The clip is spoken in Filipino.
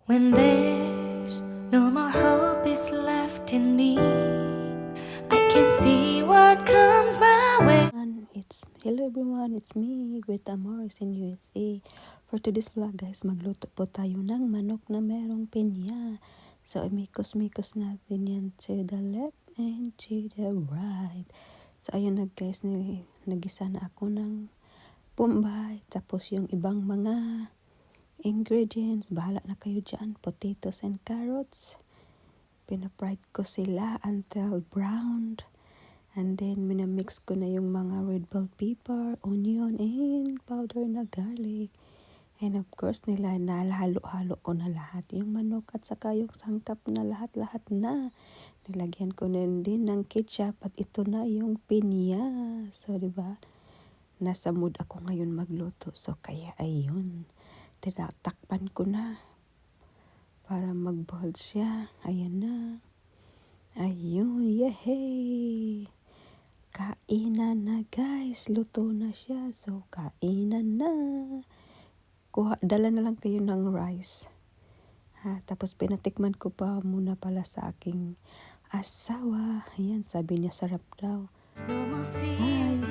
When there's no more hope is left in me, I can see what comes my way. Hello everyone, it's me, Greta Morris in USA. For today's vlog guys, magluto po tayo ng manok na merong pinya. So imikos-mikos natin yan to the left and to the right. So ayun na guys, nagisa na ako ng bombay. Tapos yung ibang mga ingredients, bahala na kayo dyan. Potatoes and carrots. Pinapride ko sila until browned. And then, minamix ko na yung mga red bell pepper, onion, and powder na garlic. And of course, nalahalo-halo ko na lahat. Yung manok at saka yung sangkap na lahat-lahat na. Nilagyan ko na din ng ketchup at ito na yung pinya. So, diba? Nasa mood ako ngayon magluto. So, kaya ayun. Tinatakpan ko na para mag-boil siya. Ayan na. Ayun, yehey! Kainan na guys, luto na siya. So, kainan na. Dala na lang kayo ng rice. Tapos pinatikman ko pa muna pala sa aking asawa. Ayan, sabi niya sarap daw. No more fears